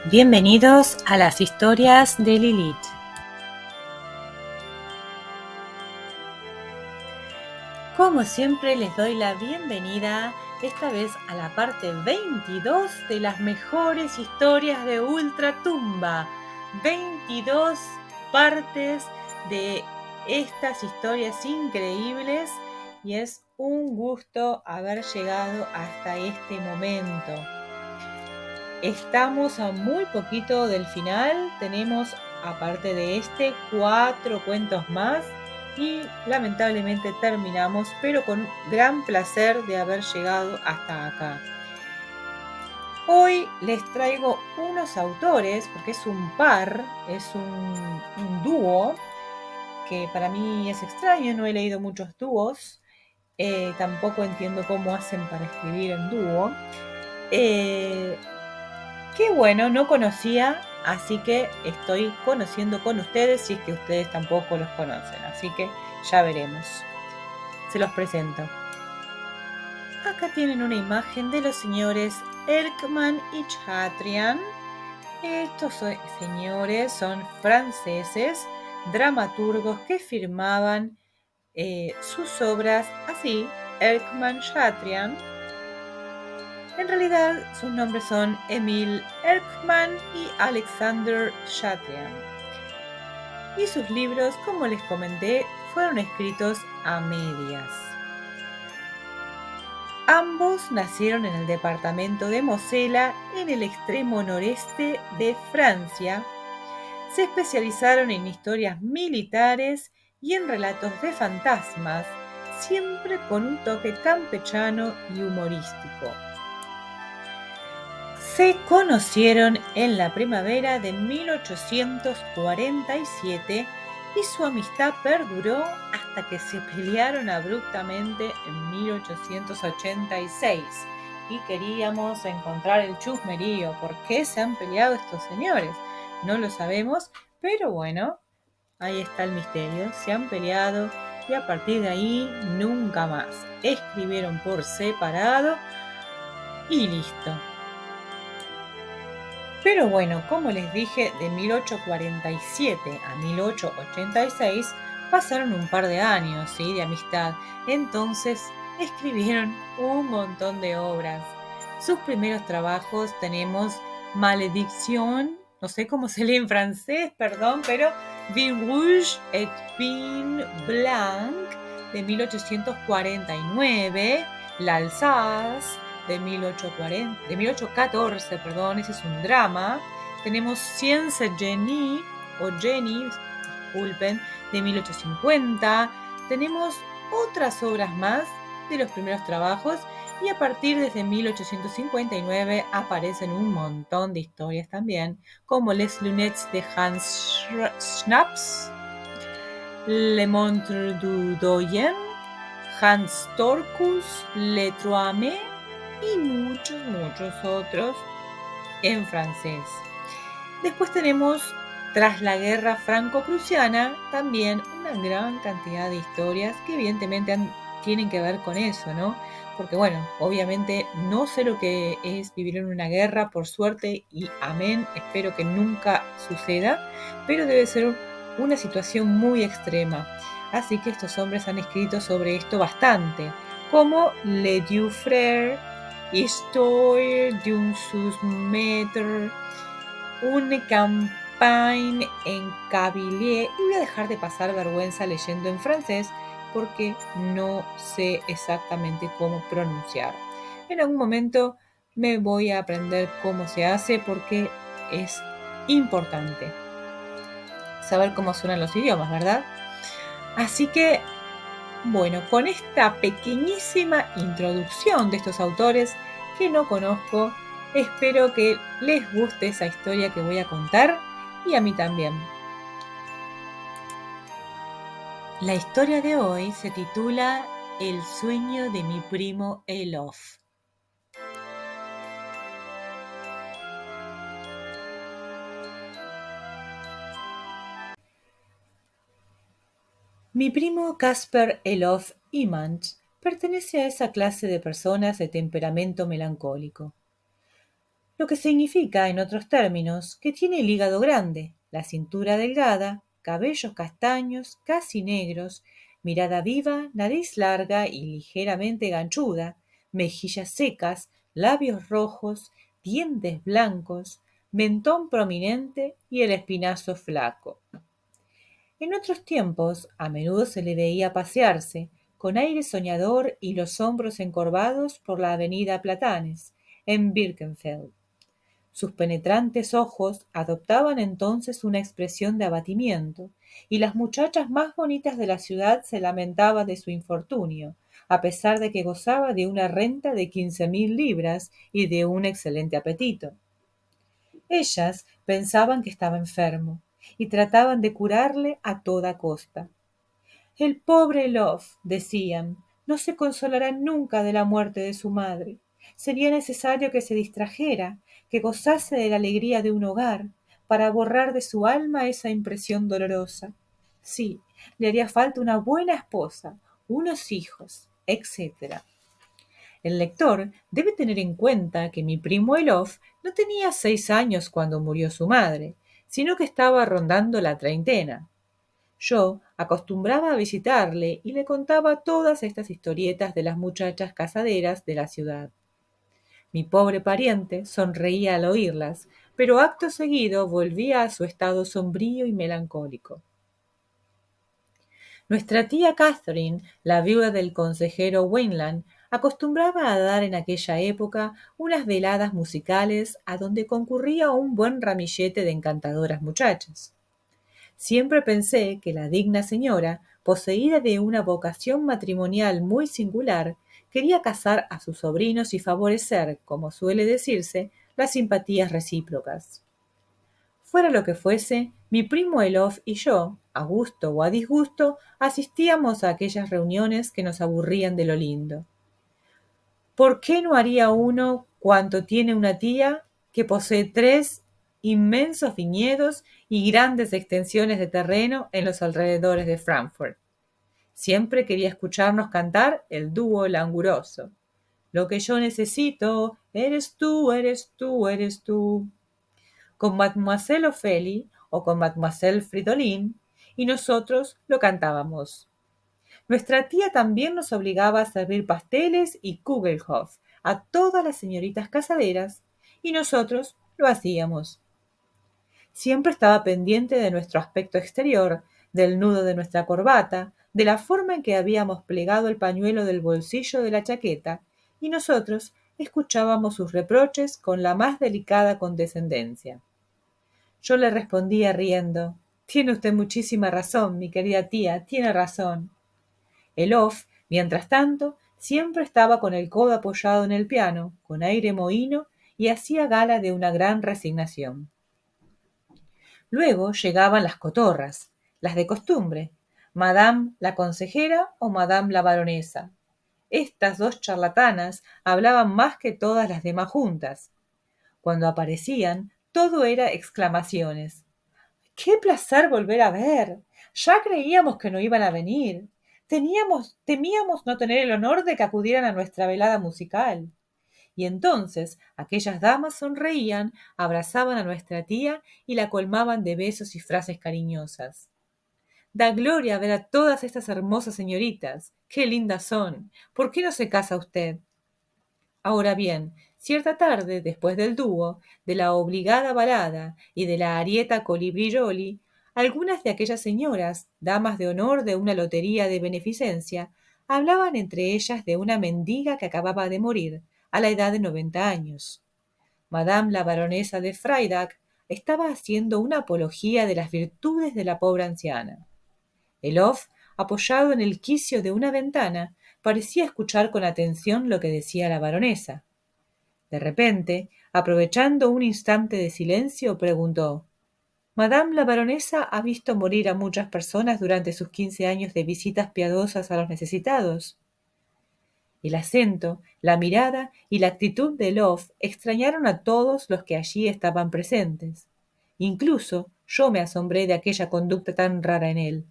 Bienvenidos a las historias de Lilith. Como siempre les doy la bienvenida, esta vez a la parte 22 de las mejores historias de Ultratumba. 22 partes de estas historias increíbles y es un gusto haber llegado hasta este momento. Estamos a muy poquito del final, tenemos aparte de 4 cuentos más y lamentablemente terminamos, pero con gran placer de haber llegado hasta acá. Hoy les traigo unos autores, porque es un par, es un dúo, que para mí es extraño, no he leído muchos dúos, tampoco entiendo cómo hacen para escribir en dúo. Qué bueno, no conocía, así que estoy conociendo con ustedes si es que ustedes tampoco los conocen, así que ya veremos. Se los presento. Acá tienen una imagen de los señores Erckmann y Chatrian. Estos señores son franceses, dramaturgos que firmaban sus obras así, Erckmann-Chatrian. En realidad, sus nombres son Emil Erckmann y Alexander Chatrian. Y sus libros, como les comenté, fueron escritos a medias. Ambos nacieron en el departamento de Mosela, en el extremo noreste de Francia. Se especializaron en historias militares y en relatos de fantasmas, siempre con un toque campechano y humorístico. Se conocieron en la primavera de 1847 y su amistad perduró hasta que se pelearon abruptamente en 1886. Y queríamos encontrar el chusmerío. ¿Por qué se han peleado estos señores? No lo sabemos, pero bueno, ahí está el misterio. Se han peleado y a partir de ahí nunca más. Escribieron por separado y listo. Pero bueno, como les dije, de 1847 a 1886 pasaron un par de años, ¿sí?, de amistad. Entonces escribieron un montón de obras. Sus primeros trabajos tenemos Malédiction, no sé cómo se lee en francés, perdón, pero Vin Rouge et Vin Blanc de 1849, L'Alsace de 1814, perdón, ese es un drama. Tenemos Science Genie, o Jenny, disculpen, de 1850. Tenemos otras obras más de los primeros trabajos y a partir desde 1859 aparecen un montón de historias también, como Les Lunettes de Hans Schnaps, Le Montre du Doyen, Hans Torcus, Le Trois y muchos otros en francés. Después tenemos, tras la guerra franco-prusiana, también una gran cantidad de historias que evidentemente tienen que ver con eso, ¿no? Porque bueno, obviamente no sé lo que es vivir en una guerra, por suerte, y amén, espero que nunca suceda, pero debe ser una situación muy extrema. Así que estos hombres han escrito sobre esto bastante, como Le Dieu Frère, Histoire d'un sous-maître, une campagne en Kabylie, y voy a dejar de pasar vergüenza leyendo en francés porque no sé exactamente cómo pronunciar. En algún momento me voy a aprender cómo se hace porque es importante saber cómo suenan los idiomas, ¿verdad? Así que, bueno, con esta pequeñísima introducción de estos autores que no conozco, espero que les guste esa historia que voy a contar y a mí también. La historia de hoy se titula El sueño de mi primo Elof. Mi primo Casper Elof Imant pertenece a esa clase de personas de temperamento melancólico. lo que significa, en otros términos, que tiene el hígado grande, la cintura delgada, cabellos castaños, casi negros, mirada viva, nariz larga y ligeramente ganchuda, mejillas secas, labios rojos, dientes blancos, mentón prominente y el espinazo flaco. En otros tiempos, a menudo se le veía pasearse, con aire soñador y los hombros encorvados por la avenida Platanes, en Birkenfeld. Sus penetrantes ojos adoptaban entonces una expresión de abatimiento, y las muchachas más bonitas de la ciudad se lamentaban de su infortunio, a pesar de que gozaba de una renta de 15.000 libras y de un excelente apetito. Ellas pensaban que estaba enfermo, y trataban de curarle a toda costa. El pobre Love, decían, no se consolará nunca de la muerte de su madre. Sería necesario que se distrajera, que gozase de la alegría de un hogar, para borrar de su alma esa impresión dolorosa. Sí, le haría falta una buena esposa, unos hijos, etc. El lector debe tener en cuenta que mi primo Elof no tenía 6 años cuando murió su madre, sino que estaba rondando la treintena. Yo acostumbraba a visitarle y le contaba todas estas historietas de las muchachas casaderas de la ciudad. Mi pobre pariente sonreía al oírlas, pero acto seguido volvía a su estado sombrío y melancólico. Nuestra tía Catherine, la viuda del consejero Weinland, acostumbraba a dar en aquella época unas veladas musicales a donde concurría un buen ramillete de encantadoras muchachas. Siempre pensé que la digna señora, poseída de una vocación matrimonial muy singular, quería casar a sus sobrinos y favorecer, como suele decirse, las simpatías recíprocas. Fuera lo que fuese, mi primo Elof y yo, a gusto o a disgusto, asistíamos a aquellas reuniones que nos aburrían de lo lindo. ¿Por qué no haría uno cuanto tiene una tía que posee 3 inmensos viñedos y grandes extensiones de terreno en los alrededores de Frankfurt? Siempre quería escucharnos cantar el dúo languroso. Lo que yo necesito, eres tú, eres tú, eres tú. Con Mademoiselle Ophélie o con Mademoiselle Fridolin, y nosotros lo cantábamos. Nuestra tía también nos obligaba a servir pasteles y Kugelhof a todas las señoritas casaderas, y nosotros lo hacíamos. Siempre estaba pendiente de nuestro aspecto exterior, del nudo de nuestra corbata, de la forma en que habíamos plegado el pañuelo del bolsillo de la chaqueta, y nosotros escuchábamos sus reproches con la más delicada condescendencia. Yo le respondía riendo: «Tiene usted muchísima razón, mi querida tía, tiene razón». El Off, mientras tanto, siempre estaba con el codo apoyado en el piano, con aire mohíno, y hacía gala de una gran resignación. Luego llegaban las cotorras, las de costumbre, Madame la consejera o Madame la baronesa. Estas dos charlatanas hablaban más que todas las demás juntas. Cuando aparecían, todo era exclamaciones. ¡Qué placer volver a ver! Ya creíamos que no iban a venir. Temíamos no tener el honor de que acudieran a nuestra velada musical. Y entonces aquellas damas sonreían, abrazaban a nuestra tía y la colmaban de besos y frases cariñosas. Da gloria ver a todas estas hermosas señoritas. ¡Qué lindas son! ¿Por qué no se casa usted? Ahora bien, cierta tarde, después del dúo, de la obligada balada y de la arieta colibrioli, algunas de aquellas señoras, damas de honor de una lotería de beneficencia, hablaban entre ellas de una mendiga que acababa de morir, a la edad de 90 años. Madame la baronesa de Freydag estaba haciendo una apología de las virtudes de la pobre anciana. El Off, apoyado en el quicio de una ventana, parecía escuchar con atención lo que decía la baronesa. De repente, aprovechando un instante de silencio, preguntó: «¿Madame la baronesa ha visto morir a muchas personas durante sus 15 años de visitas piadosas a los necesitados?» El acento, la mirada y la actitud de Love extrañaron a todos los que allí estaban presentes. Incluso yo me asombré de aquella conducta tan rara en él.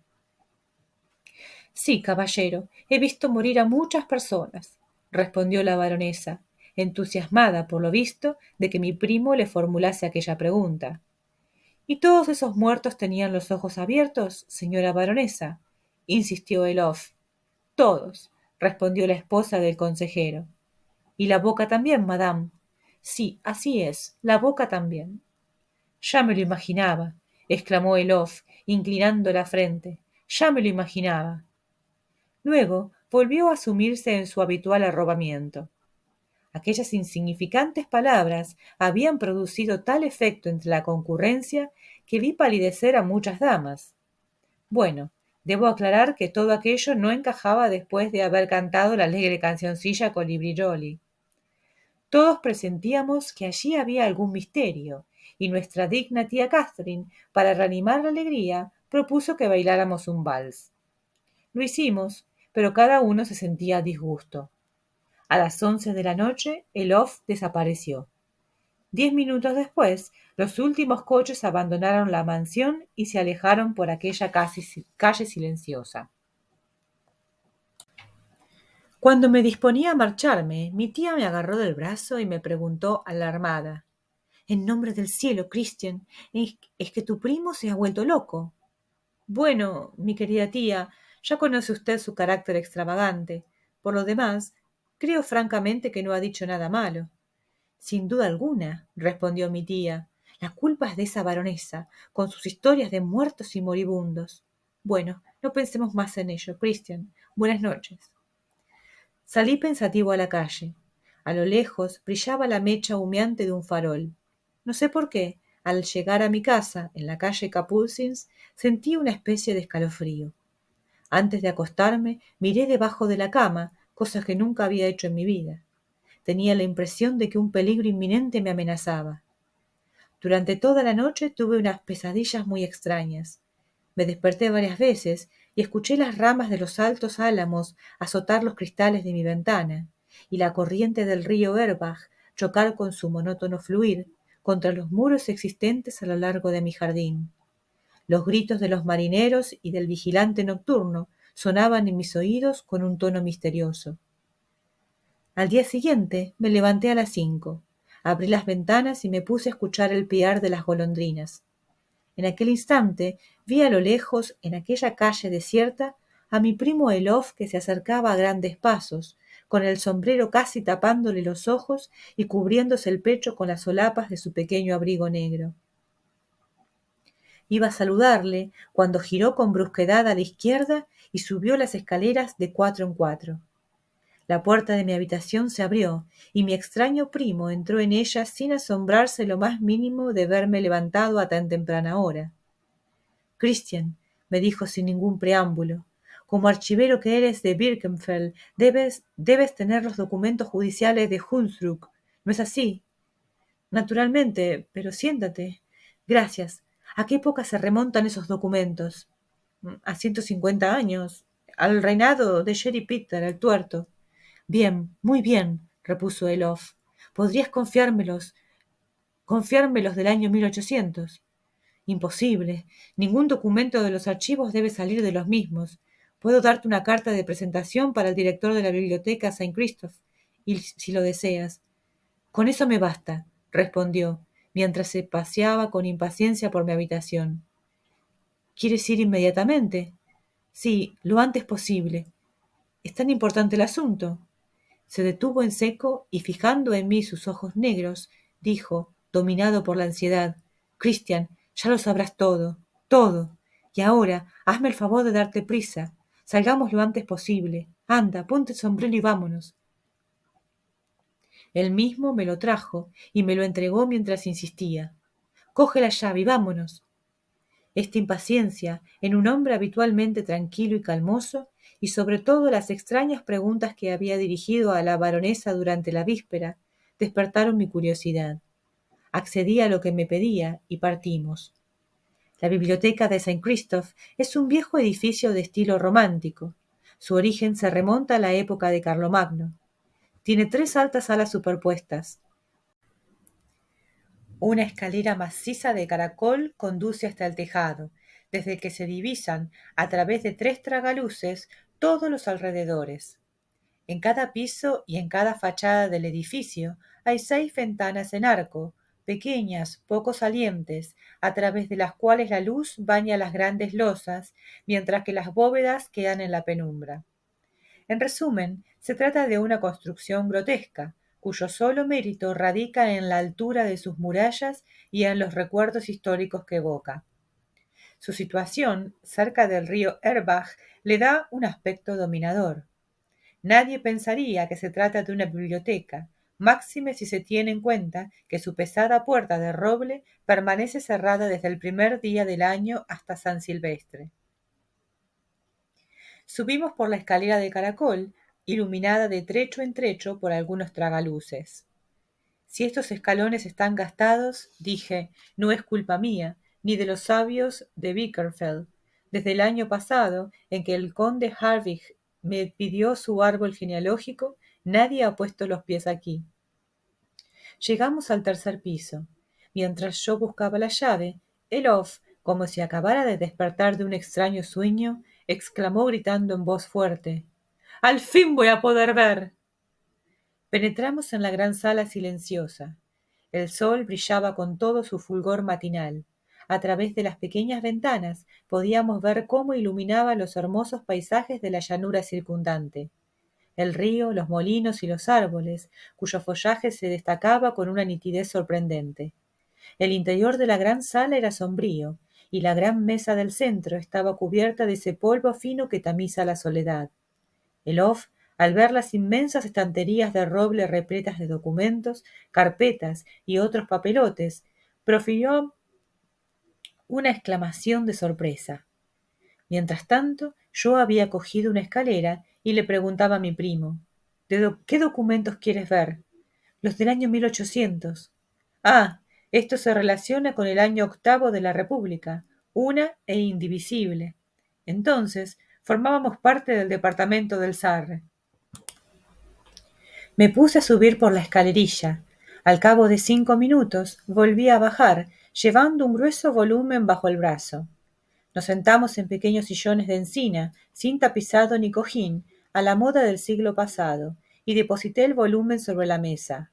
«Sí, caballero, he visto morir a muchas personas», respondió la baronesa. entusiasmada, por lo visto, de que mi primo le formulase aquella pregunta. ¿Y todos esos muertos tenían los ojos abiertos, señora baronesa? Insistió Elof. Todos, respondió la esposa del consejero. ¿Y la boca también, madame? Sí, así es, la boca también. Ya me lo imaginaba, exclamó Elof, inclinando la frente. Ya me lo imaginaba. Luego volvió a sumirse en su habitual arrobamiento. Aquellas insignificantes palabras habían producido tal efecto entre la concurrencia que vi palidecer a muchas damas. Bueno, debo aclarar que todo aquello no encajaba después de haber cantado la alegre cancioncilla Colibri. Todos presentíamos que allí había algún misterio, y nuestra digna tía Catherine, para reanimar la alegría, propuso que bailáramos un vals. Lo hicimos, pero cada uno se sentía a disgusto. A las 11 de la noche, el off desapareció. 10 minutos después, los últimos coches abandonaron la mansión y se alejaron por aquella calle silenciosa. Cuando me disponía a marcharme, mi tía me agarró del brazo y me preguntó alarmada: «En nombre del cielo, Christian, ¿es que tu primo se ha vuelto loco?» «Bueno, mi querida tía, ya conoce usted su carácter extravagante. Por lo demás, creo francamente que no ha dicho nada malo». «Sin duda alguna», respondió mi tía. «La culpa es de esa baronesa, con sus historias de muertos y moribundos. Bueno, no pensemos más en ello, Christian. Buenas noches». Salí pensativo a la calle. A lo lejos brillaba la mecha humeante de un farol. No sé por qué, al llegar a mi casa, en la calle Capucines, sentí una especie de escalofrío. Antes de acostarme, miré debajo de la cama, cosa que nunca había hecho en mi vida. Tenía la impresión de que un peligro inminente me amenazaba. Durante toda la noche tuve unas pesadillas muy extrañas. Me desperté varias veces y escuché las ramas de los altos álamos azotar los cristales de mi ventana y la corriente del río Erbach chocar con su monótono fluir contra los muros existentes a lo largo de mi jardín. Los gritos de los marineros y del vigilante nocturno sonaban en mis oídos con un tono misterioso. Al día siguiente me levanté a las 5. Abrí las ventanas y me puse a escuchar el piar de las golondrinas. En aquel instante vi a lo lejos, en aquella calle desierta, a mi primo Elof, que se acercaba a grandes pasos, con el sombrero casi tapándole los ojos y cubriéndose el pecho con las solapas de su pequeño abrigo negro. Iba a saludarle cuando giró con brusquedad a la izquierda y subió las escaleras de 4 en 4. La puerta de mi habitación se abrió y mi extraño primo entró en ella sin asombrarse lo más mínimo de verme levantado a tan temprana hora. «Christian», me dijo sin ningún preámbulo, «como archivero que eres de Birkenfeld, debes tener los documentos judiciales de Hunsrück, ¿no es así?» «Naturalmente, pero siéntate». «Gracias. ¿A qué época se remontan esos documentos?» «A 150 años, al reinado de Sherry Peter el Tuerto». «Bien, muy bien», repuso Elof. «¿Podrías confiármelos del año 1800?» «Imposible. Ningún documento de los archivos debe salir de los mismos. Puedo darte una carta de presentación para el director de la biblioteca Saint Christophe, si lo deseas». «Con eso me basta», respondió, mientras se paseaba con impaciencia por mi habitación. «¿Quieres ir inmediatamente?» «Sí, lo antes posible». «¿Es tan importante el asunto?» Se detuvo en seco y, fijando en mí sus ojos negros, dijo, dominado por la ansiedad: «Christian, ya lo sabrás todo, todo. Y ahora, hazme el favor de darte prisa. Salgamos lo antes posible. Anda, ponte el sombrero y vámonos». Él mismo me lo trajo y me lo entregó mientras insistía: «Coge la llave y vámonos». Esta impaciencia, en un hombre habitualmente tranquilo y calmoso, y sobre todo las extrañas preguntas que había dirigido a la baronesa durante la víspera, despertaron mi curiosidad. Accedí a lo que me pedía y partimos. La biblioteca de Saint Christophe es un viejo edificio de estilo romántico. Su origen se remonta a la época de Carlomagno. Tiene 3 altas salas superpuestas. Una escalera maciza de caracol conduce hasta el tejado, desde el que se divisan, a través de 3 tragaluces, todos los alrededores. En cada piso y en cada fachada del edificio hay 6 ventanas en arco, pequeñas, poco salientes, a través de las cuales la luz baña las grandes losas, mientras que las bóvedas quedan en la penumbra. En resumen, se trata de una construcción grotesca, cuyo solo mérito radica en la altura de sus murallas y en los recuerdos históricos que evoca. Su situación, cerca del río Erbach, le da un aspecto dominador. Nadie pensaría que se trata de una biblioteca, máxime si se tiene en cuenta que su pesada puerta de roble permanece cerrada desde el primer día del año hasta San Silvestre. Subimos por la escalera de caracol, iluminada de trecho en trecho por algunos tragaluces. Si estos escalones están gastados, dije, no es culpa mía, ni de los sabios de Bickerfeld. Desde el año pasado, en que el conde Harwig me pidió su árbol genealógico, nadie ha puesto los pies aquí. Llegamos al tercer piso. Mientras yo buscaba la llave, Elof, como si acabara de despertar de un extraño sueño, exclamó gritando en voz fuerte: «¡Al fin voy a poder ver!». Penetramos en la gran sala silenciosa. El sol brillaba con todo su fulgor matinal. A través de las pequeñas ventanas podíamos ver cómo iluminaba los hermosos paisajes de la llanura circundante. El río, los molinos y los árboles, cuyo follaje se destacaba con una nitidez sorprendente. El interior de la gran sala era sombrío, y la gran mesa del centro estaba cubierta de ese polvo fino que tamiza la soledad. Elof, al ver las inmensas estanterías de roble repletas de documentos, carpetas y otros papelotes, profirió una exclamación de sorpresa. Mientras tanto, yo había cogido una escalera y le preguntaba a mi primo: ¿Qué documentos quieres ver? Los del año 1800. Ah, esto se relaciona con el año octavo de la República, una e indivisible. Entonces, formábamos parte del departamento del Sarre. Me puse a subir por la escalerilla. Al cabo de 5 minutos volví a bajar, llevando un grueso volumen bajo el brazo. Nos sentamos en pequeños sillones de encina, sin tapizado ni cojín, a la moda del siglo pasado, y deposité el volumen sobre la mesa.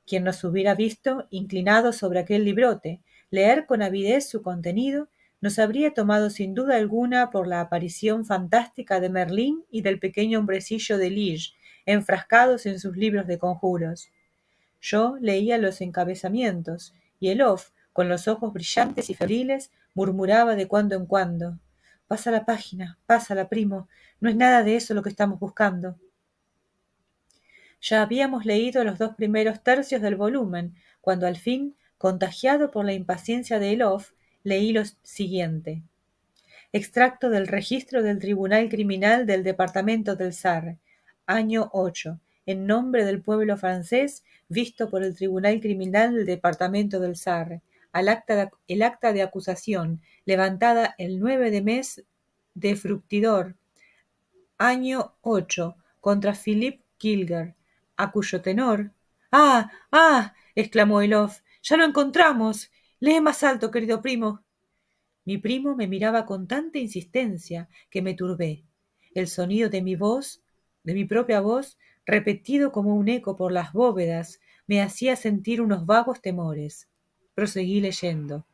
Quien nos hubiera visto, inclinados sobre aquel librote, leer con avidez su contenido, nos habría tomado sin duda alguna por la aparición fantástica de Merlín y del pequeño hombrecillo de Lige, enfrascados en sus libros de conjuros. Yo leía los encabezamientos, y Elof, con los ojos brillantes y febriles, murmuraba de cuando en cuando: «Pasa la página, pásala, primo, no es nada de eso lo que estamos buscando». Ya habíamos leído los 2 primeros tercios del volumen, cuando al fin, contagiado por la impaciencia de Elof, leí lo siguiente: «Extracto del registro del Tribunal Criminal del Departamento del Sarre, año 8, en nombre del pueblo francés, visto por el Tribunal Criminal del Departamento del Sarre, el acta de acusación, levantada el 9 de mes de Fructidor, año 8, contra Philippe Gilger, a cuyo tenor». «¡Ah! ¡Ah!», exclamó Elof. «¡Ya lo encontramos! Lee más alto, querido primo». Mi primo me miraba con tanta insistencia que me turbé. El sonido de mi propia voz, repetido como un eco por las bóvedas, me hacía sentir unos vagos temores. Proseguí leyendo.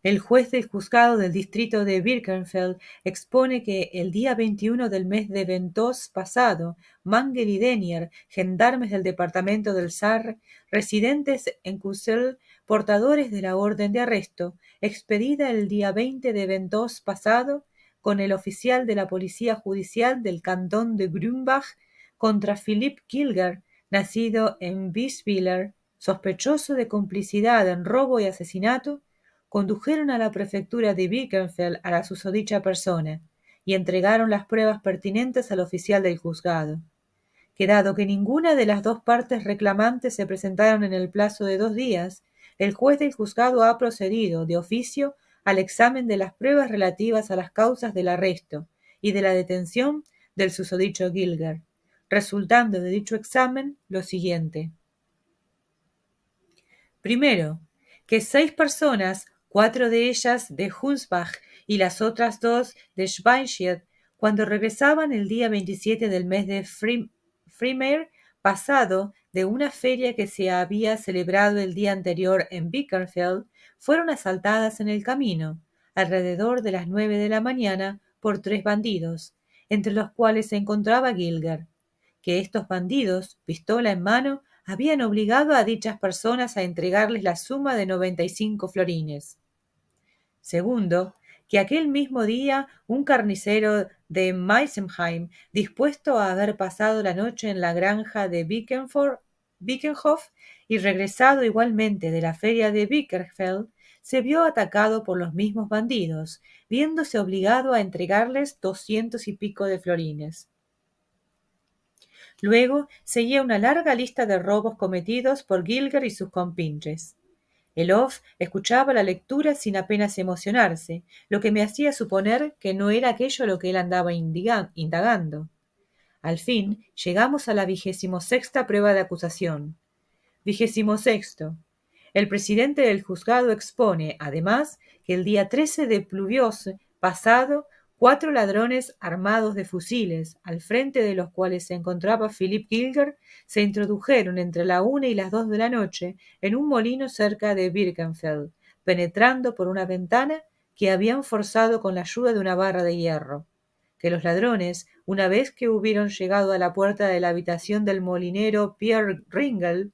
El juez del juzgado del distrito de Birkenfeld expone que el día 21 del mes de Ventós pasado, Mangel y Denier, gendarmes del departamento del Sarre, residentes en Cusel, portadores de la orden de arresto, expedida el día 20 de Ventós pasado, con el oficial de la policía judicial del cantón de Grumbach, contra Philippe Gilger, nacido en Wieswiller, sospechoso de complicidad en robo y asesinato, condujeron a la prefectura de Birkenfeld a la susodicha persona y entregaron las pruebas pertinentes al oficial del juzgado. Que dado que ninguna de las 2 partes reclamantes se presentaron en el plazo de 2 días, el juez del juzgado ha procedido, de oficio, al examen de las pruebas relativas a las causas del arresto y de la detención del susodicho Gilger, resultando de dicho examen lo siguiente. Primero, que 6 personas, 4 de ellas de Hunsbach y las otras 2 de Schweinfurt, Cuando regresaban el día 27 del mes de Frimair pasado de una feria que se había celebrado el día anterior en Beaconsfield, fueron asaltadas en el camino, alrededor de las 9 de la mañana, por 3 bandidos, entre los cuales se encontraba Gilger, que estos bandidos, pistola en mano, habían obligado a dichas personas a entregarles la suma de 95 florines. Segundo, que aquel mismo día un carnicero de Meisenheim, dispuesto a haber pasado la noche en la granja de Bickenhof y regresado igualmente de la feria de Bickerfeld, se vio atacado por los mismos bandidos, viéndose obligado a entregarles 200 y pico de florines. Luego seguía una larga lista de robos cometidos por Gilger y sus compinches. El Off escuchaba la lectura sin apenas emocionarse, lo que me hacía suponer que no era aquello lo que él andaba indagando. Al fin llegamos a la 26ª prueba de acusación. 26. El presidente del juzgado expone, además, que el día 13 de Pluviose pasado, 4 ladrones armados de fusiles, al frente de los cuales se encontraba Philip Gilger, se introdujeron entre la 1 y las 2 de la noche en un molino cerca de Birkenfeld, penetrando por una ventana que habían forzado con la ayuda de una barra de hierro. Que los ladrones, una vez que hubieron llegado a la puerta de la habitación del molinero Pierre Ringel,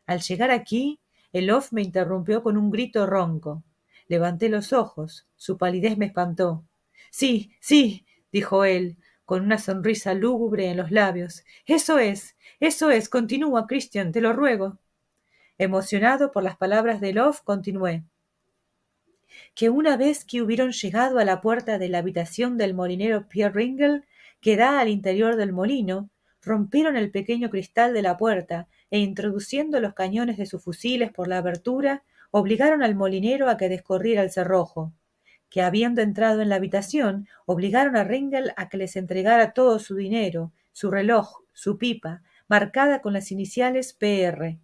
al llegar aquí, el Off me interrumpió con un grito ronco. Levanté los ojos. Su palidez me espantó. Sí, sí, dijo él, con una sonrisa lúgubre en los labios. Eso es. Continúa, Christian, te lo ruego. Emocionado por las palabras del Off, continué. Que una vez que hubieron llegado a la puerta de la habitación del molinero Pierre Ringel, que da al interior del molino, rompieron el pequeño cristal de la puerta e introduciendo los cañones de sus fusiles por la abertura, obligaron al molinero a que descorriera el cerrojo. Que habiendo entrado en la habitación, obligaron a Ringel a que les entregara todo su dinero, su reloj, su pipa, marcada con las iniciales PR.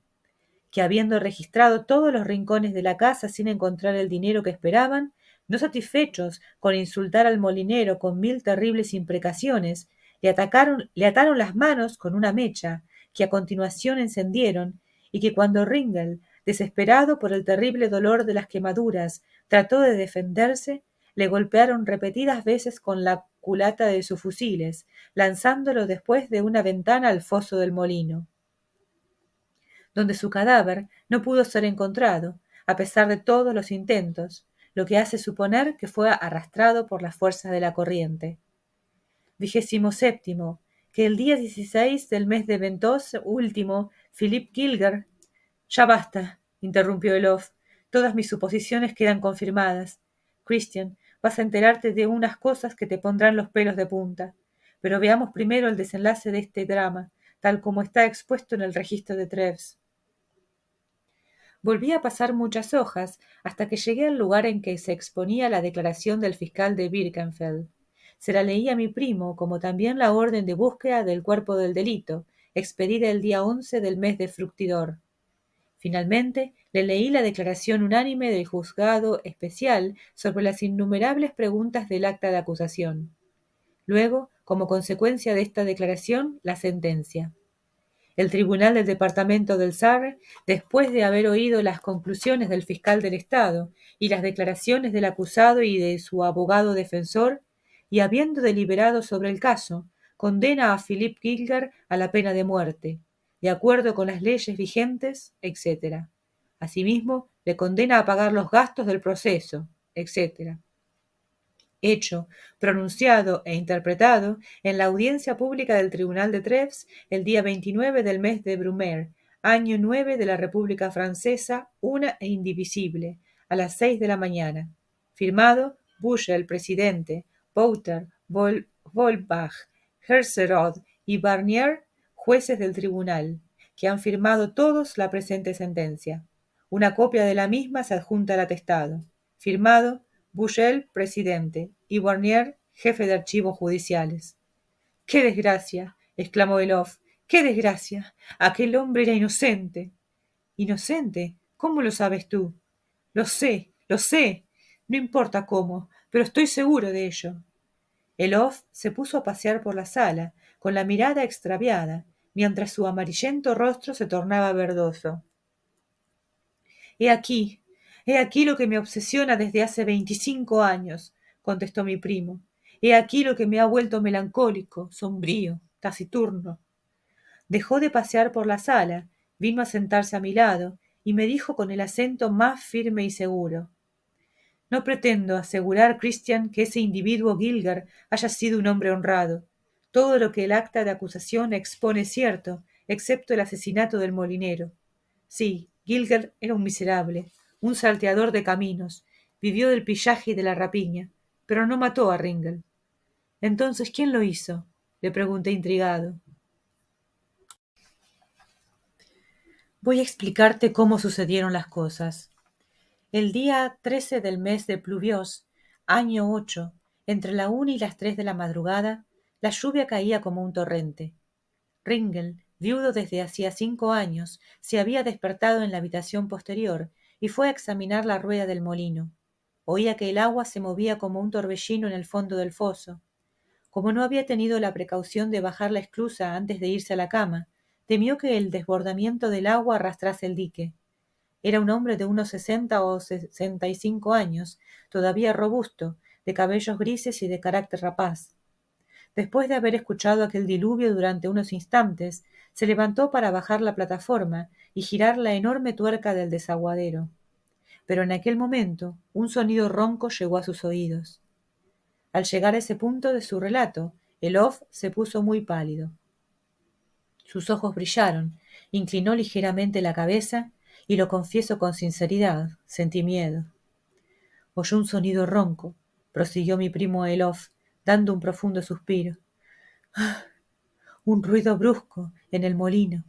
Que habiendo registrado todos los rincones de la casa sin encontrar el dinero que esperaban, no satisfechos con insultar al molinero con 1000 terribles imprecaciones, le ataron las manos con una mecha, que a continuación encendieron, y que cuando Ringel, desesperado por el terrible dolor de las quemaduras, trató de defenderse, le golpearon repetidas veces con la culata de sus fusiles, lanzándolo después de una ventana al foso del molino, donde su cadáver no pudo ser encontrado, a pesar de todos los intentos, lo que hace suponer que fue arrastrado por las fuerzas de la corriente. 27. Que el día 16 del mes de Ventós último, Philip Gilger... Ya basta, interrumpió el Off. Todas mis suposiciones quedan confirmadas. Christian, vas a enterarte de unas cosas que te pondrán los pelos de punta. Pero veamos primero el desenlace de este drama, tal como está expuesto en el registro de Treves. Volví a pasar muchas hojas hasta que llegué al lugar en que se exponía la declaración del fiscal de Birkenfeld. Se la leí a mi primo, como también la orden de búsqueda del cuerpo del delito, expedida el día 11 del mes de Fructidor. Finalmente, le leí la declaración unánime del juzgado especial sobre las innumerables preguntas del acta de acusación. Luego, como consecuencia de esta declaración, la sentencia. El tribunal del departamento del Sarre, después de haber oído las conclusiones del fiscal del Estado y las declaraciones del acusado y de su abogado defensor, y habiendo deliberado sobre el caso, condena a Philip Gilger a la pena de muerte, de acuerdo con las leyes vigentes, etc. Asimismo, le condena a pagar los gastos del proceso, etc. Hecho, pronunciado e interpretado en la audiencia pública del Tribunal de Treves el día 29 del mes de Brumaire, año 9 de la República Francesa, una e indivisible, a las 6 de la mañana. Firmado Buschel, presidente, Bouter, Volbach, Herserod y Barnier, jueces del tribunal, que han firmado todos la presente sentencia. Una copia de la misma se adjunta al atestado. Firmado Buschel, presidente, y Barnier, jefe de archivos judiciales. ¡Qué desgracia! Exclamó el Off. ¡Qué desgracia! Aquel hombre era inocente. ¿Inocente? ¿Cómo lo sabes tú? Lo sé. No importa cómo, pero estoy seguro de ello. Elof se puso a pasear por la sala, con la mirada extraviada, mientras su amarillento rostro se tornaba verdoso. He aquí lo que me obsesiona desde hace 25 años, contestó mi primo. He aquí lo que me ha vuelto melancólico, sombrío, taciturno. Dejó de pasear por la sala, vino a sentarse a mi lado y me dijo con el acento más firme y seguro: No pretendo asegurar, Christian, que ese individuo Gilgar haya sido un hombre honrado. Todo lo que el acta de acusación expone es cierto, excepto el asesinato del molinero. Sí, Gilgar era un miserable, un salteador de caminos, vivió del pillaje y de la rapiña, pero no mató a Ringel. Entonces, ¿quién lo hizo? Le pregunté intrigado. Voy a explicarte cómo sucedieron las cosas. El día 13 del mes de Pluviós, año 8, entre la 1 y las 3 de la madrugada, la lluvia caía como un torrente. Ringel, viudo desde hacía 5 años, se había despertado en la habitación posterior y fue a examinar la rueda del molino. Oía que el agua se movía como un torbellino en el fondo del foso. Como no había tenido la precaución de bajar la esclusa antes de irse a la cama, temió que el desbordamiento del agua arrastrase el dique. Era un hombre de unos 60 o 65 años, todavía robusto, de cabellos grises y de carácter rapaz. Después de haber escuchado aquel diluvio durante unos instantes, se levantó para bajar la plataforma y girar la enorme tuerca del desaguadero. Pero en aquel momento un sonido ronco llegó a sus oídos. Al llegar a ese punto de su relato, Elof se puso muy pálido. Sus ojos brillaron, inclinó ligeramente la cabeza y, lo confieso con sinceridad, sentí miedo. Oyó un sonido ronco, prosiguió mi primo Elof, dando un profundo suspiro. Un ruido brusco en el molino,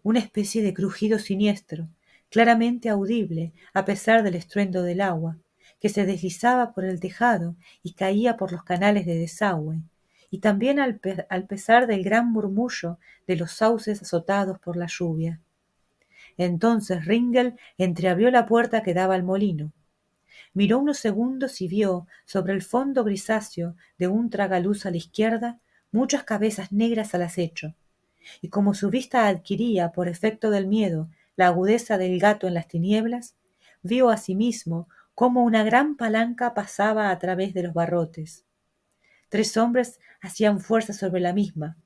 una especie de crujido siniestro, claramente audible a pesar del estruendo del agua, que se deslizaba por el tejado y caía por los canales de desagüe, y también al pesar del gran murmullo de los sauces azotados por la lluvia. Entonces Ringel entreabrió la puerta que daba al molino. Miró unos segundos y vio, sobre el fondo grisáceo de un tragaluz a la izquierda, muchas cabezas negras al acecho, y como su vista adquiría, por efecto del miedo, la agudeza del gato en las tinieblas, vio asimismo cómo una gran palanca pasaba a través de los barrotes. 3 hombres hacían fuerza sobre la misma.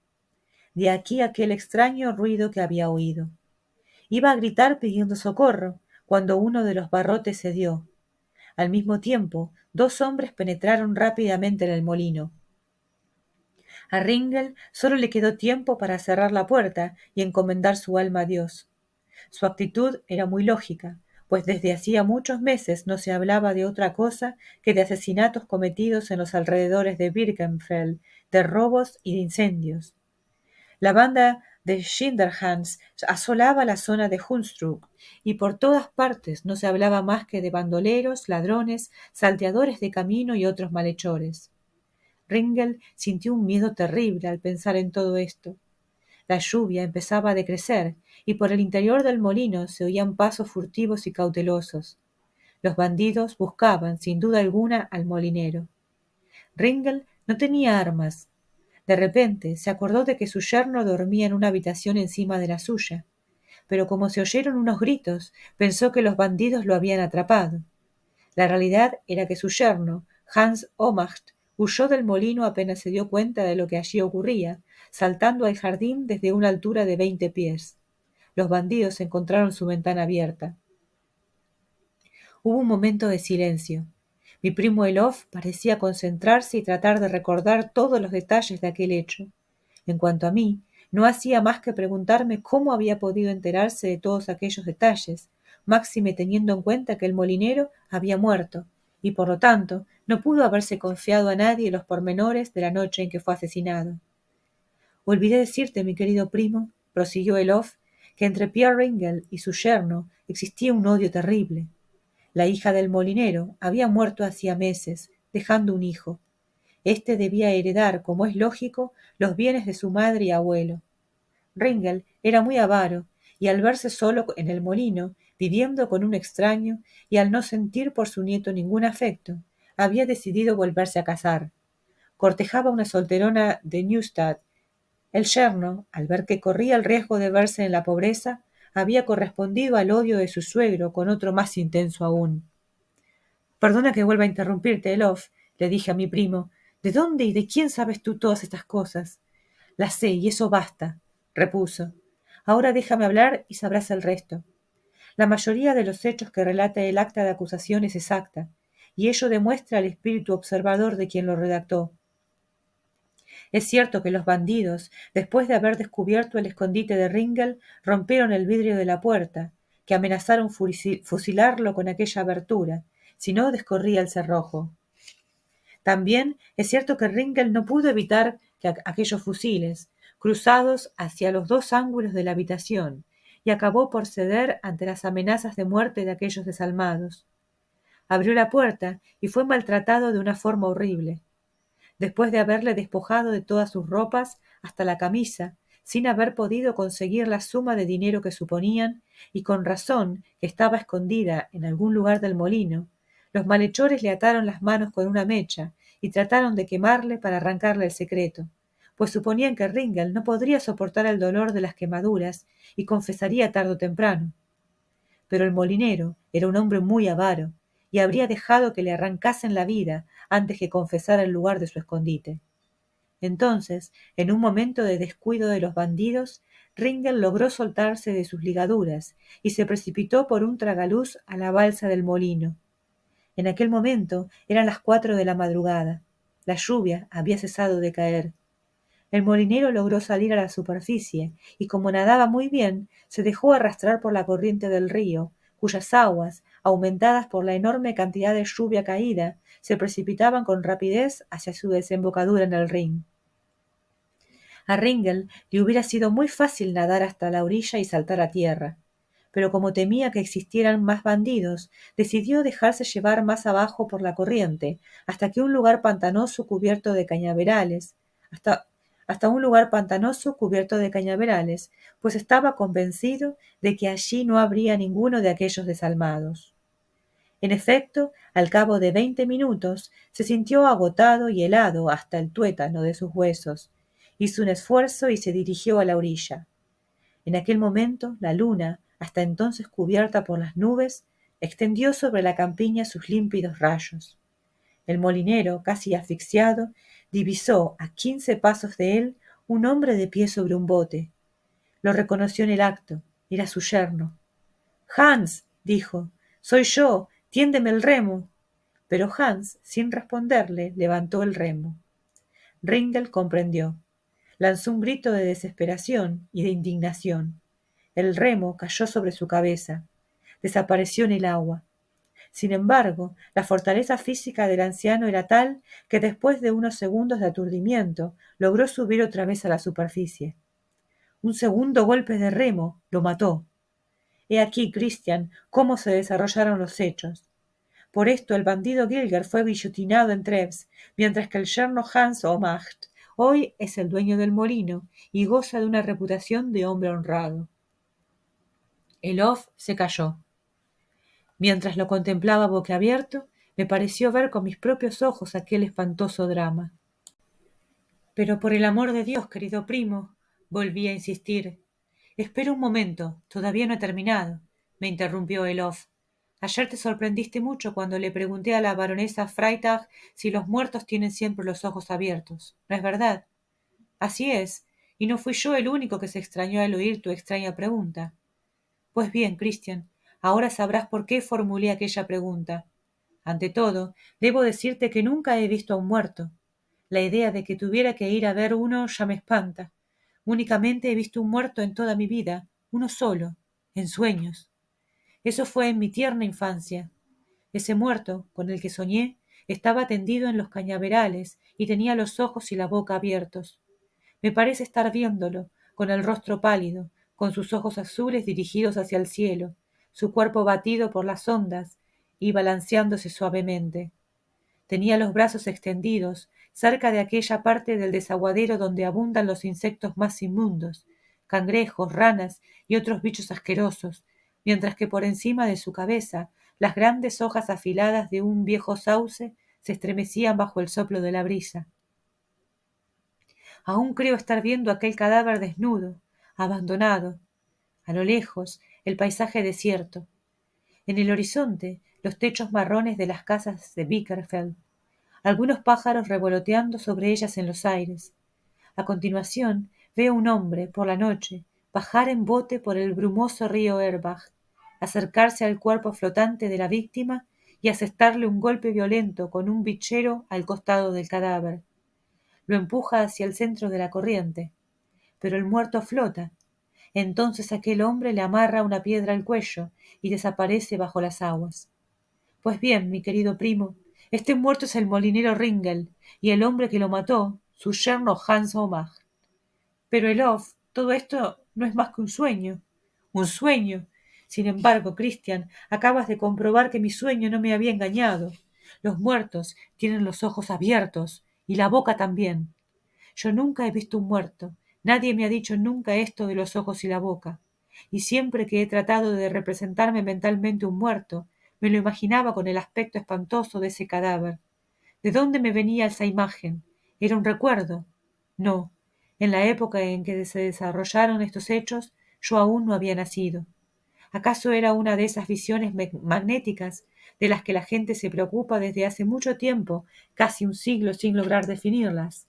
De aquí aquel extraño ruido que había oído. Iba a gritar pidiendo socorro, cuando uno de los barrotes cedió. Al mismo tiempo, 2 hombres penetraron rápidamente en el molino. A Ringel solo le quedó tiempo para cerrar la puerta y encomendar su alma a Dios. Su actitud era muy lógica, pues desde hacía muchos meses no se hablaba de otra cosa que de asesinatos cometidos en los alrededores de Birkenfeld, de robos y de incendios. La banda de Schinderhannes asolaba la zona de Hundsruck, y por todas partes no se hablaba más que de bandoleros, ladrones, salteadores de camino y otros malhechores. Ringel sintió un miedo terrible al pensar en todo esto. La lluvia empezaba a decrecer, y por el interior del molino se oían pasos furtivos y cautelosos. Los bandidos buscaban, sin duda alguna, al molinero. Ringel no tenía armas. De repente se acordó de que su yerno dormía en una habitación encima de la suya, pero como se oyeron unos gritos, pensó que los bandidos lo habían atrapado. La realidad era que su yerno, Hans Omacht, huyó del molino apenas se dio cuenta de lo que allí ocurría, saltando al jardín desde una altura de 20 pies. Los bandidos encontraron su ventana abierta. Hubo un momento de silencio. Mi primo Elof parecía concentrarse y tratar de recordar todos los detalles de aquel hecho. En cuanto a mí, no hacía más que preguntarme cómo había podido enterarse de todos aquellos detalles, máxime teniendo en cuenta que el molinero había muerto, y por lo tanto no pudo haberse confiado a nadie los pormenores de la noche en que fue asesinado. Olvidé decirte, mi querido primo, prosiguió Elof, que entre Pierre Ringel y su yerno existía un odio terrible. La hija del molinero había muerto hacía meses, dejando un hijo. Éste debía heredar, como es lógico, los bienes de su madre y abuelo. Ringel era muy avaro, y al verse solo en el molino, viviendo con un extraño, y al no sentir por su nieto ningún afecto, había decidido volverse a casar. cortejaba una solterona de Neustadt. El yerno, al ver que corría el riesgo de verse en la pobreza, había correspondido al odio de su suegro con otro más intenso aún. Perdona que vuelva a interrumpirte, Elof, le dije a mi primo. ¿De dónde y de quién sabes tú todas estas cosas? Las sé, y eso basta, repuso. Ahora déjame hablar y sabrás el resto. La mayoría de los hechos que relata el acta de acusación es exacta, y ello demuestra el espíritu observador de quien lo redactó. Es cierto que los bandidos, después de haber descubierto el escondite de Ringel, rompieron el vidrio de la puerta, que amenazaron fusilarlo con aquella abertura, si no descorría el cerrojo. También es cierto que Ringel no pudo evitar que aquellos fusiles, cruzados hacia los dos ángulos de la habitación, y acabó por ceder ante las amenazas de muerte de aquellos desalmados. Abrió la puerta y fue maltratado de una forma horrible. Después de haberle despojado de todas sus ropas hasta la camisa, sin haber podido conseguir la suma de dinero que suponían, y con razón que estaba escondida en algún lugar del molino, los malhechores le ataron las manos con una mecha y trataron de quemarle para arrancarle el secreto, pues suponían que Ringel no podría soportar el dolor de las quemaduras y confesaría tarde o temprano. Pero el molinero era un hombre muy avaro y habría dejado que le arrancasen la vida antes que confesara el lugar de su escondite. Entonces, en un momento de descuido de los bandidos, Ringel logró soltarse de sus ligaduras y se precipitó por un tragaluz a la balsa del molino. En aquel momento eran las 4 de la madrugada. La lluvia había cesado de caer. El molinero logró salir a la superficie y, como nadaba muy bien, se dejó arrastrar por la corriente del río, cuyas aguas, aumentadas por la enorme cantidad de lluvia caída, se precipitaban con rapidez hacia su desembocadura en el Rin. A Ringel le hubiera sido muy fácil nadar hasta la orilla y saltar a tierra, pero como temía que existieran más bandidos, decidió dejarse llevar más abajo por la corriente, hasta un lugar pantanoso cubierto de cañaverales, pues estaba convencido de que allí no habría ninguno de aquellos desalmados. En efecto, al cabo de 20 minutos, se sintió agotado y helado hasta el tuétano de sus huesos. Hizo un esfuerzo y se dirigió a la orilla. En aquel momento, la luna, hasta entonces cubierta por las nubes, extendió sobre la campiña sus límpidos rayos. El molinero, casi asfixiado, divisó a 15 pasos de él un hombre de pie sobre un bote. Lo reconoció en el acto. Era su yerno. «Hans», dijo, «soy yo. Tiéndeme el remo». Pero Hans, sin responderle, levantó el remo. Ringel comprendió. Lanzó un grito de desesperación y de indignación. El remo cayó sobre su cabeza. Desapareció en el agua. Sin embargo, la fortaleza física del anciano era tal que después de unos segundos de aturdimiento logró subir otra vez a la superficie. Un segundo golpe de remo lo mató. He aquí, Christian, cómo se desarrollaron los hechos. Por esto el bandido Gilger fue guillotinado en Treves, mientras que el yerno Hans Omacht hoy es el dueño del molino y goza de una reputación de hombre honrado. Elof se calló. Mientras lo contemplaba boquiabierto, me pareció ver con mis propios ojos aquel espantoso drama. Pero por el amor de Dios, querido primo, volví a insistir. Espera un momento, todavía no he terminado, me interrumpió Elof. Ayer te sorprendiste mucho cuando le pregunté a la baronesa Freitag si los muertos tienen siempre los ojos abiertos. ¿No es verdad? Así es, y no fui yo el único que se extrañó al oír tu extraña pregunta. Pues bien, Christian, ahora sabrás por qué formulé aquella pregunta. Ante todo, debo decirte que nunca he visto a un muerto. La idea de que tuviera que ir a ver uno ya me espanta. Únicamente he visto un muerto en toda mi vida, uno solo, en sueños. Eso fue en mi tierna infancia. Ese muerto, con el que soñé, estaba tendido en los cañaverales y tenía los ojos y la boca abiertos. Me parece estar viéndolo, con el rostro pálido, con sus ojos azules dirigidos hacia el cielo, su cuerpo batido por las ondas y balanceándose suavemente. Tenía los brazos extendidos, cerca de aquella parte del desaguadero donde abundan los insectos más inmundos, cangrejos, ranas y otros bichos asquerosos, mientras que por encima de su cabeza las grandes hojas afiladas de un viejo sauce se estremecían bajo el soplo de la brisa. Aún creo estar viendo aquel cadáver desnudo, abandonado. A lo lejos, el paisaje desierto. En el horizonte, los techos marrones de las casas de Bickerfeld, algunos pájaros revoloteando sobre ellas en los aires. A continuación, veo un hombre, por la noche, bajar en bote por el brumoso río Erbach, acercarse al cuerpo flotante de la víctima y asestarle un golpe violento con un bichero al costado del cadáver. Lo empuja hacia el centro de la corriente, pero el muerto flota. Entonces aquel hombre le amarra una piedra al cuello y desaparece bajo las aguas. Pues bien, mi querido primo, este muerto es el molinero Ringel, y el hombre que lo mató, su yerno Hans Omag. Pero Elof, todo esto no es más que un sueño. Un sueño. Sin embargo, Christian, acabas de comprobar que mi sueño no me había engañado. Los muertos tienen los ojos abiertos, y la boca también. Yo nunca he visto un muerto. Nadie me ha dicho nunca esto de los ojos y la boca. Y siempre que he tratado de representarme mentalmente un muerto, me lo imaginaba con el aspecto espantoso de ese cadáver. ¿De dónde me venía esa imagen? ¿Era un recuerdo? No. En la época en que se desarrollaron estos hechos, yo aún no había nacido. ¿Acaso era una de esas visiones magnéticas de las que la gente se preocupa desde hace mucho tiempo, casi un siglo sin lograr definirlas?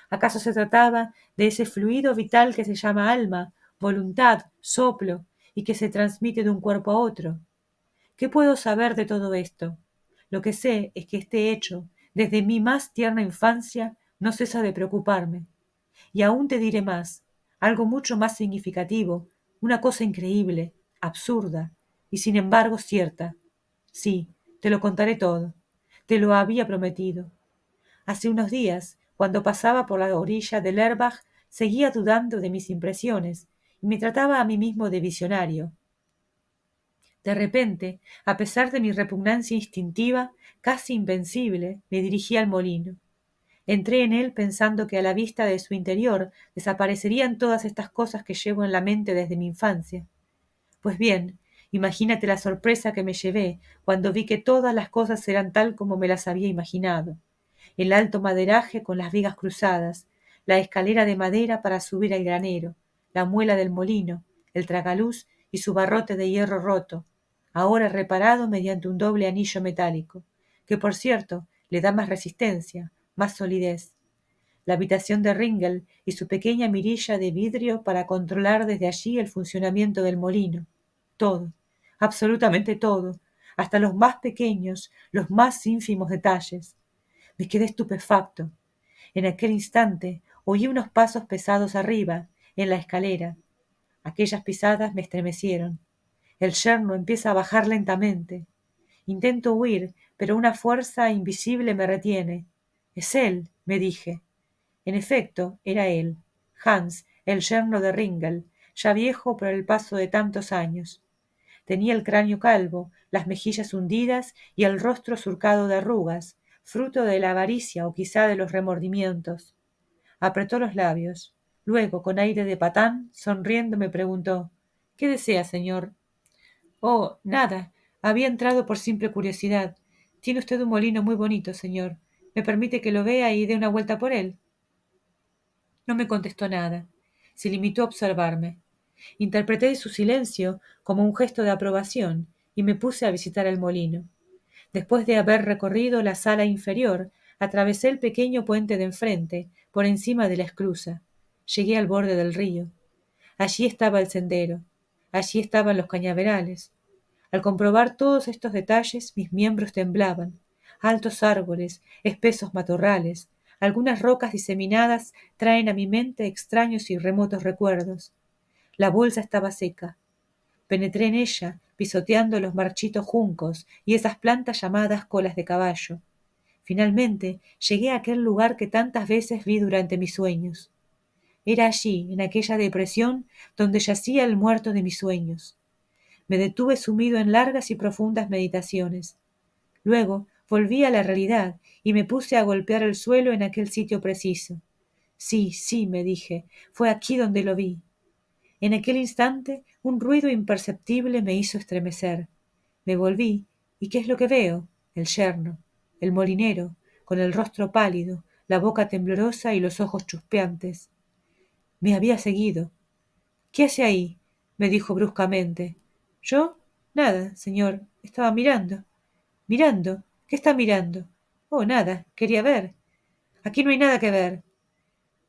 ¿Acaso se trataba de ese fluido vital que se llama alma, voluntad, soplo, y que se transmite de un cuerpo a otro? ¿Qué puedo saber de todo esto? Lo que sé es que este hecho, desde mi más tierna infancia, no cesa de preocuparme. Y aún te diré más, algo mucho más significativo, una cosa increíble, absurda, y sin embargo cierta. Sí, te lo contaré todo. Te lo había prometido. Hace unos días, cuando pasaba por la orilla del Erbach, seguía dudando de mis impresiones, y me trataba a mí mismo de visionario. De repente, a pesar de mi repugnancia instintiva, casi invencible, me dirigí al molino. Entré en él pensando que a la vista de su interior desaparecerían todas estas cosas que llevo en la mente desde mi infancia. Pues bien, imagínate la sorpresa que me llevé cuando vi que todas las cosas eran tal como me las había imaginado. El alto maderaje con las vigas cruzadas, la escalera de madera para subir al granero, la muela del molino, el tragaluz y su barrote de hierro roto, ahora reparado mediante un doble anillo metálico, que por cierto le da más resistencia, más solidez. La habitación de Ringel y su pequeña mirilla de vidrio para controlar desde allí el funcionamiento del molino. Todo, absolutamente todo, hasta los más pequeños, los más ínfimos detalles. Me quedé estupefacto. En aquel instante oí unos pasos pesados arriba, en la escalera. Aquellas pisadas me estremecieron. El yerno empieza a bajar lentamente. Intento huir, pero una fuerza invisible me retiene. Es él, me dije. En efecto, era él, Hans, el yerno de Ringel, ya viejo por el paso de tantos años. Tenía el cráneo calvo, las mejillas hundidas y el rostro surcado de arrugas, fruto de la avaricia o quizá de los remordimientos. Apretó los labios. Luego, con aire de patán, sonriendo, me preguntó: ¿Qué desea, señor? Oh, nada. Había entrado por simple curiosidad. Tiene usted un molino muy bonito, señor. ¿Me permite que lo vea y dé una vuelta por él? No me contestó nada. Se limitó a observarme. Interpreté su silencio como un gesto de aprobación y me puse a visitar el molino. Después de haber recorrido la sala inferior, atravesé el pequeño puente de enfrente, por encima de la esclusa. Llegué al borde del río. Allí estaba el sendero. Allí estaban los cañaverales. Al comprobar todos estos detalles, mis miembros temblaban. Altos árboles, espesos matorrales, algunas rocas diseminadas traen a mi mente extraños y remotos recuerdos. La bolsa estaba seca. Penetré en ella, pisoteando los marchitos juncos y esas plantas llamadas colas de caballo. Finalmente llegué a aquel lugar que tantas veces vi durante mis sueños. Era allí, en aquella depresión, donde yacía el muerto de mis sueños. Me detuve sumido en largas y profundas meditaciones. Luego volví a la realidad y me puse a golpear el suelo en aquel sitio preciso. Sí, sí, me dije, fue aquí donde lo vi. En aquel instante un ruido imperceptible me hizo estremecer. Me volví, y ¿qué es lo que veo? El yerno, el molinero, con el rostro pálido, la boca temblorosa y los ojos chuspeantes. Me había seguido. —¿Qué hace ahí? —me dijo bruscamente. —¿Yo? Nada, señor. Estaba mirando. —¿Mirando? ¿Qué está mirando? —Oh, nada. Quería ver. —Aquí no hay nada que ver.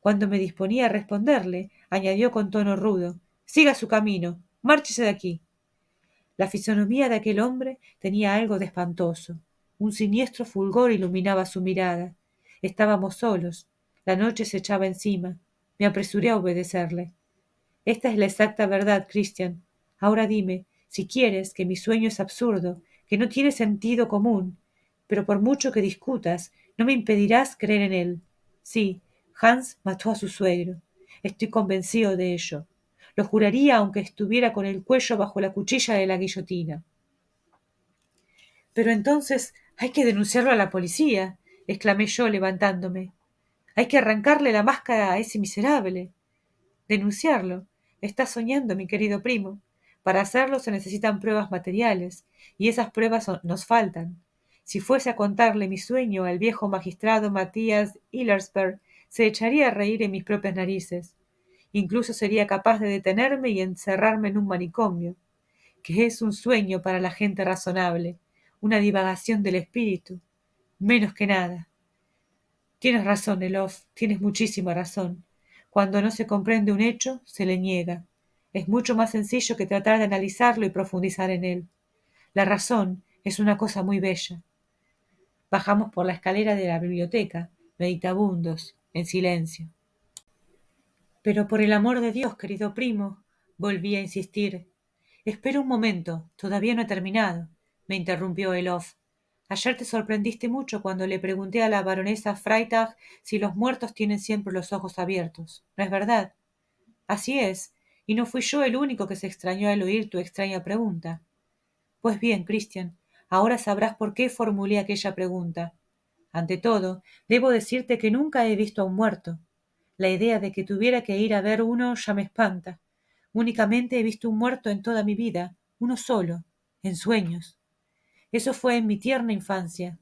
Cuando me disponía a responderle, añadió con tono rudo: —Siga su camino. Márchese de aquí. La fisonomía de aquel hombre tenía algo de espantoso. Un siniestro fulgor iluminaba su mirada. Estábamos solos. La noche se echaba encima. Me apresuré a obedecerle. Esta es la exacta verdad, Christian. Ahora dime, si quieres, que mi sueño es absurdo, que no tiene sentido común, pero por mucho que discutas, no me impedirás creer en él. Sí, Hans mató a su suegro. Estoy convencido de ello. Lo juraría aunque estuviera con el cuello bajo la cuchilla de la guillotina. Pero entonces hay que denunciarlo a la policía, exclamé yo levantándome. Hay que arrancarle la máscara a ese miserable. Denunciarlo. Estás soñando, mi querido primo. Para hacerlo se necesitan pruebas materiales, y esas pruebas nos faltan. Si fuese a contarle mi sueño al viejo magistrado Matías Hillersberg, se echaría a reír en mis propias narices. Incluso sería capaz de detenerme y encerrarme en un manicomio, que es un sueño para la gente razonable, una divagación del espíritu, menos que nada. Tienes razón, Elof, tienes muchísima razón. Cuando no se comprende un hecho, se le niega. Es mucho más sencillo que tratar de analizarlo y profundizar en él. La razón es una cosa muy bella. Bajamos por la escalera de la biblioteca, meditabundos, en silencio. Pero por el amor de Dios, querido primo, volví a insistir. Espera un momento, todavía no he terminado, me interrumpió Elof. Ayer te sorprendiste mucho cuando le pregunté a la baronesa Freitag si los muertos tienen siempre los ojos abiertos. ¿No es verdad? Así es, y no fui yo el único que se extrañó al oír tu extraña pregunta. Pues bien, Christian, ahora sabrás por qué formulé aquella pregunta. Ante todo, debo decirte que nunca he visto a un muerto. La idea de que tuviera que ir a ver uno ya me espanta. Únicamente he visto un muerto en toda mi vida, uno solo, en sueños. Eso fue en mi tierna infancia.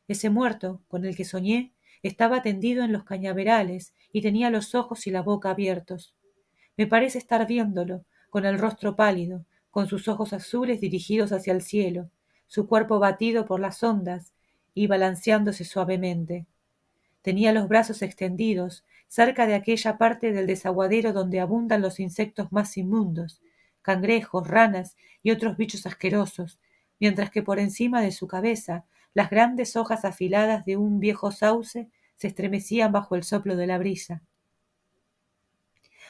Ese muerto, con el que soñé, estaba tendido en los cañaverales y tenía los ojos y la boca abiertos. Me parece estar viéndolo, con el rostro pálido, con sus ojos azules dirigidos hacia el cielo, su cuerpo batido por las ondas y balanceándose suavemente. Tenía los brazos extendidos, cerca de aquella parte del desaguadero donde abundan los insectos más inmundos, cangrejos, ranas y otros bichos asquerosos, mientras que por encima de su cabeza las grandes hojas afiladas de un viejo sauce se estremecían bajo el soplo de la brisa.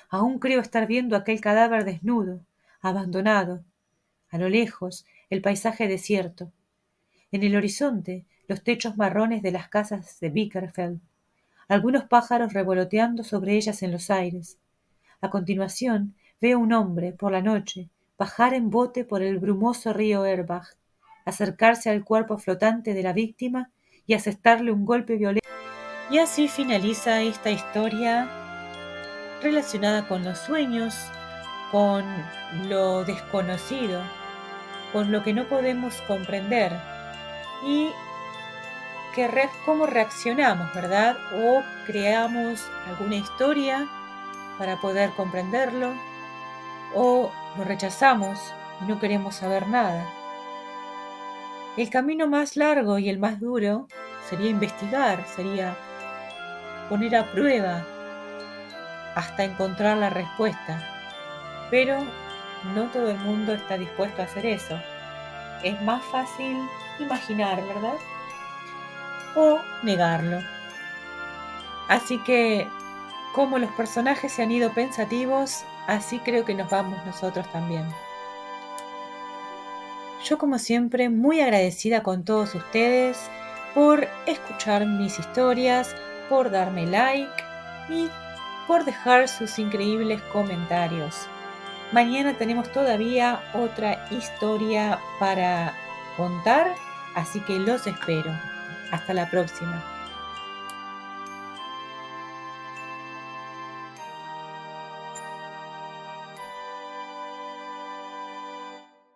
Aún creo estar viendo aquel cadáver desnudo, abandonado. A lo lejos, el paisaje desierto. En el horizonte, los techos marrones de las casas de Bickerfeld, algunos pájaros revoloteando sobre ellas en los aires. A continuación, veo un hombre, por la noche, bajar en bote por el brumoso río Erbach, acercarse al cuerpo flotante de la víctima y asestarle un golpe violento. Y así finaliza esta historia relacionada con los sueños, con lo desconocido, con lo que no podemos comprender y cómo reaccionamos, ¿verdad? O creamos alguna historia para poder comprenderlo, o lo rechazamos y no queremos saber nada. El camino más largo y el más duro sería investigar, sería poner a prueba hasta encontrar la respuesta. Pero no todo el mundo está dispuesto a hacer eso. Es más fácil imaginar, ¿verdad? O negarlo. Así que, como los personajes se han ido pensativos, así creo que nos vamos nosotros también. Yo, como siempre, muy agradecida con todos ustedes por escuchar mis historias, por darme like y por dejar sus increíbles comentarios. Mañana tenemos todavía otra historia para contar, así que los espero. Hasta la próxima.